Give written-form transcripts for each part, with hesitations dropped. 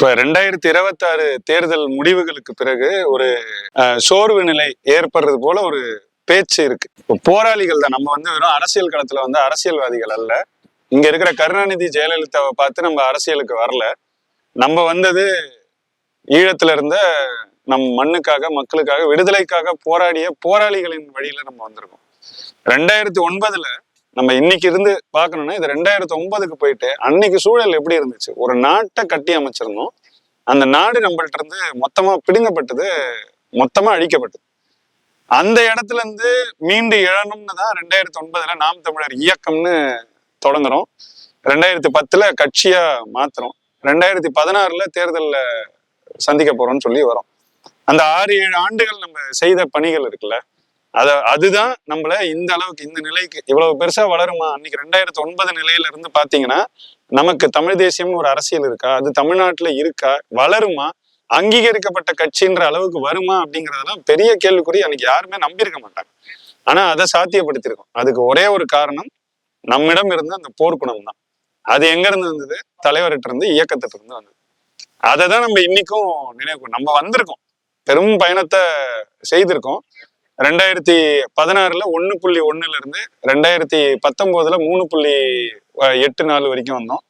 இப்ப 2026 தேர்தல் முடிவுகளுக்கு பிறகு ஒரு சோர்வு நிலை ஏற்படுறது போல ஒரு பேச்சு இருக்கு. இப்போ போராளிகள் தான், நம்ம வெறும் அரசியல் களத்துல அரசியல்வாதிகள் அல்ல. இங்க இருக்கிற கருணாநிதி ஜெயலலிதாவை பார்த்து நம்ம அரசியலுக்கு வரல. நம்ம வந்தது ஈழத்துல இருந்த நம் மண்ணுக்காக, மக்களுக்காக, விடுதலைக்காக போராடிய போராளிகளின் வழியில நம்ம வந்திருக்கோம். 2009 நம்ம இன்னைக்கு இருந்து பார்க்கணும்னா இது 2009க்கு போயிட்டு அன்னைக்கு சூழல் எப்படி இருந்துச்சு. ஒரு நாட்டை கட்டி அமைச்சிருந்தோம். அந்த நாடு நம்மள்ட்ட இருந்து மொத்தமா பிடுங்கப்பட்டது, மொத்தமா அழிக்கப்பட்டது. அந்த இடத்துல இருந்து மீண்டு எழணும்னு தான் 2009 நாம் தமிழர் இயக்கம்னு தொடங்குறோம். 2010 கட்சியா மாத்துறோம். 2016 தேர்தல்ல சந்திக்க போறோம்னு சொல்லி வரோம். அந்த 6-7 ஆண்டுகள் நம்ம செய்த பணிகள் இருக்குல்ல, அதுதான் நம்மள இந்த அளவுக்கு, இந்த நிலைக்கு இவ்வளவு பெருசா வளருமா. அன்னைக்கு 2009 நிலையில இருந்து பாத்தீங்கன்னா நமக்கு தமிழ் தேசியம்னு ஒரு அரசியல் இருக்கா, அது தமிழ்நாட்டுல இருக்கா, வளருமா, அங்கீகரிக்கப்பட்ட கட்சின்ற அளவுக்கு வருமா அப்படிங்கறதெல்லாம் பெரிய கேள்விக்குறி. அன்னைக்கு யாருமே நம்பியிருக்க மாட்டாங்க. ஆனா அதை சாத்தியப்படுத்தியிருக்கோம். அதுக்கு ஒரே ஒரு காரணம், நம்மிடம் இருந்த அந்த போர்க்குணம் தான். அது எங்க இருந்து வந்தது? தலைவர்கிட்ட இருந்து, இயக்கத்திட்ட இருந்து வந்தது. அதை தான் நம்ம இன்னைக்கும் நினைவு, நம்ம வந்திருக்கோம், பெரும் பயணத்தை செய்திருக்கோம். 2016 1.1 இருந்து 2019 3.84 வரைக்கும் வந்தோம்.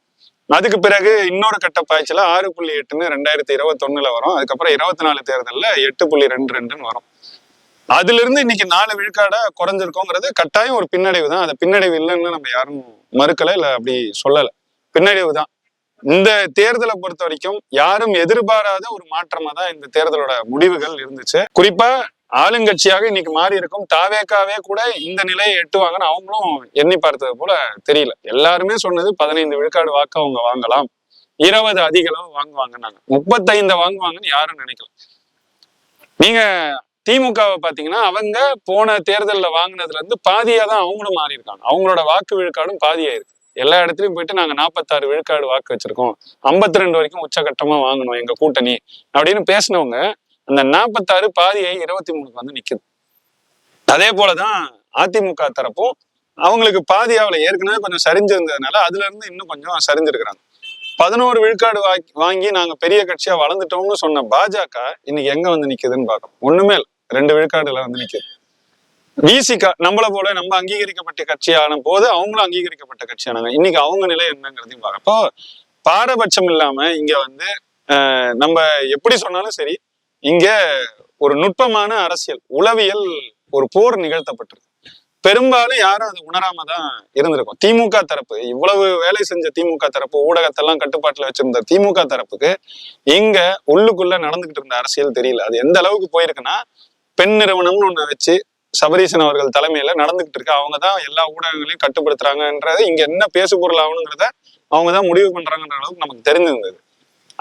அதுக்கு பிறகு இன்னொரு கட்ட பாய்ச்சல 6.8ன்னு 2021 வரும். அதுக்கப்புறம் 24 தேர்தல்ல 8.22 வரும். அதுல இருந்து இன்னைக்கு 4 விழுக்காடா குறைஞ்சிருக்கோங்கிறது கட்டாயம் ஒரு பின்னடைவு தான். அது பின்னடைவு இல்லைன்னு நம்ம யாரும் மறுக்கல, இல்ல அப்படி சொல்லல, பின்னடைவு தான். இந்த தேர்தலை பொறுத்த வரைக்கும் யாரும் எதிர்பாராத ஒரு மாற்றமா தான் இந்த தேர்தலோட முடிவுகள் இருந்துச்சு. குறிப்பா ஆளுங்கட்சியாக இன்னைக்கு மாறி இருக்கும் தாவேக்காவே கூட இந்த நிலையை எட்டுவாங்கன்னு அவங்களும் எண்ணி பார்த்தது போல தெரியல. எல்லாருமே சொன்னது 15 விழுக்காடு வாக்கு அவங்க வாங்கலாம், 20 அதிக அளவு வாங்குவாங்கன்னாங்க. 35 வாங்குவாங்கன்னு யாரும் நினைக்கல. நீங்க திமுகவை பாத்தீங்கன்னா அவங்க போன தேர்தலில் வாங்கினதுல இருந்து பாதியா தான் அவங்களும் மாறி இருக்காங்க. அவங்களோட வாக்கு விழுக்காடும் பாதியாயிருக்கு. எல்லா இடத்துலயும் போயிட்டு நாங்க 46 விழுக்காடு வாக்கு வச்சிருக்கோம், 52 வரைக்கும் உச்சகட்டமா வாங்கணும் எங்க கூட்டணி அப்படின்னு பேசினவங்க அந்த 46 பாதியை 23க்கு நிக்குது. அதே போலதான் அதிமுக தரப்பும் அவங்களுக்கு பாதியாவில் ஏற்கனவே கொஞ்சம் சரிஞ்சிருந்ததுனால அதுல இருந்து இன்னும் கொஞ்சம் சரிஞ்சிருக்கிறாங்க. 11 விழுக்காடு வாங்கி நாங்க பெரிய கட்சியா வளர்ந்துட்டோம்னு சொன்ன பாஜக இன்னைக்கு எங்க நிக்குதுன்னு பார்க்கணும். ஒண்ணுமே 2 விழுக்காடுல நிக்குது. விசிகா நம்மள போல நம்ம அங்கீகரிக்கப்பட்ட கட்சியான போது அவங்களும் அங்கீகரிக்கப்பட்ட கட்சியானாங்க. இன்னைக்கு அவங்க நிலை என்னங்கிறதையும் பார்க்க. அப்போ பாரபட்சம் இல்லாம இங்க நம்ம எப்படி சொன்னாலும் சரி, இங்க ஒரு நுட்பமான அரசியல், உளவியல் ஒரு போர் நிகழ்த்தப்பட்டிருக்கு. பெரும்பாலும் யாரும் அதை உணராம தான் இருந்திருக்கும். திமுக தரப்பு இவ்வளவு வேலை செஞ்ச திமுக தரப்பு, ஊடகத்தெல்லாம் கட்டுப்பாட்டுல வச்சிருந்த திமுக தரப்புக்கு இங்க உள்ளுக்குள்ள நடந்துகிட்டு இருந்த அரசியல் தெரியல. அது எந்த அளவுக்கு போயிருக்குன்னா, பெண் நிறுவனம்னு ஒண்ணு வச்சு சபரீசன் அவர்கள் தலைமையில நடந்துகிட்டு இருக்கு. அவங்கதான் எல்லா ஊடகங்களையும் கட்டுப்படுத்துறாங்கன்றத, இங்க என்ன பேசு பொருள் ஆகணுங்கிறத அவங்கதான் முடிவு பண்றாங்கன்ற அளவுக்கு நமக்கு தெரிஞ்சிருந்தது.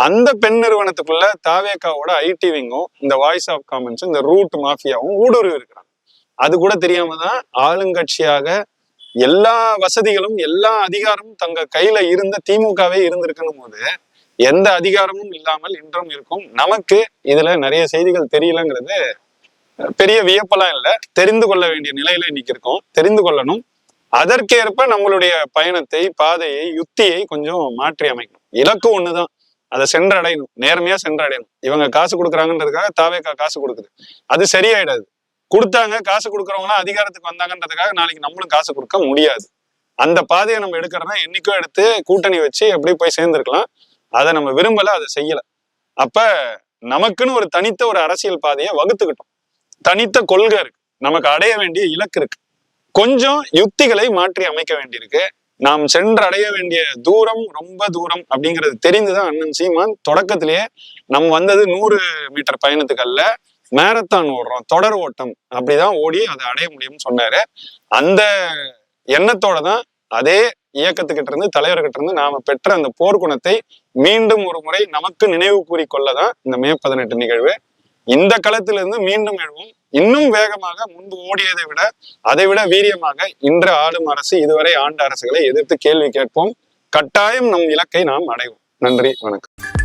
அந்த பெண் நிறுவனத்துக்குள்ள தாவேக்காவோட ஐடி விங்கும், இந்த வாய்ஸ் ஆஃப் காமன்ஸும், இந்த ரூட் மாஃபியாவும் ஊடுருவி இருக்கிறாங்க. அது கூட தெரியாம தான் ஆளுங்கட்சியாக எல்லா வசதிகளும் எல்லா அதிகாரமும் தங்க கையில இருந்த திமுகவே இருந்திருக்குன்னும் போது எந்த அதிகாரமும் இல்லாமல் இன்றும் இருக்கும். நமக்கு இதுல நிறைய செய்திகள் தெரியலங்கிறது பெரிய வியப்பெல்லாம் இல்லை. தெரிந்து கொள்ள வேண்டிய நிலையில இன்னைக்கு இருக்கோம், தெரிந்து கொள்ளணும். அதற்கேற்ப நம்மளுடைய பயணத்தை, பாதையை, யுக்தியை கொஞ்சம் மாற்றி அமைக்கணும். இலக்கு ஒண்ணுதான், அதை சென்றடையணும், நேர்மையா சென்றடையணும். இவங்க காசு கொடுக்குறாங்கன்றதுக்காக தாவேக்கா காசு கொடுக்குது, அது சரியாயிடாது. கொடுத்தாங்க, காசு கொடுக்குறவங்களாம் அதிகாரத்துக்கு வந்தாங்கன்றதுக்காக நாளைக்கு நம்மளும் காசு கொடுக்க முடியாது. அந்த பாதையை நம்ம எடுக்கிறதா என்னைக்கோ எடுத்து கூட்டணி வச்சு எப்படி போய் சேர்ந்துருக்கலாம். அதை நம்ம விரும்பல, அதை செய்யல. அப்ப நமக்குன்னு ஒரு தனித்த ஒரு அரசியல் பாதையை வகுத்துக்கிட்டோம். தனித்த கொள்கை இருக்கு, நமக்கு அடைய வேண்டிய இலக்கு இருக்கு. கொஞ்சம் யுக்திகளை மாற்றி அமைக்க வேண்டியிருக்கு. நாம் சென்றடைய வேண்டிய தூரம் ரொம்ப தூரம் அப்படிங்கிறது தெரிந்துதான் அண்ணன் சீமான் தொடக்கத்திலேயே நம்ம 100 மீட்டர் பயணத்துக்கு அல்ல, மேரத்தான் ஓடுறோம், தொடர் ஓட்டம், அப்படிதான் ஓடி அதை அடைய முடியும்னு சொன்னாரு. அந்த எண்ணத்தோட தான் அதே இயக்கத்துக்கிட்ட இருந்து, தலைவர்கிட்ட இருந்து நாம பெற்ற அந்த போர்க்குணத்தை மீண்டும் ஒரு முறை நமக்கு நினைவு கூறிக்கொள்ளதான் இந்த மே 18 நிகழ்வு. இந்த களத்திலிருந்து மீண்டும் எழுவோம். இன்னும் வேகமாக, முன்பு ஓடியதை விட அதை விட வீரியமாக இன்று ஆளும் அரசு, இதுவரை ஆண்ட அரசுகளை எதிர்த்து கேள்வி கேட்போம். கட்டாயம் நம் இலக்கை நாம் அடைவோம். நன்றி, வணக்கம்.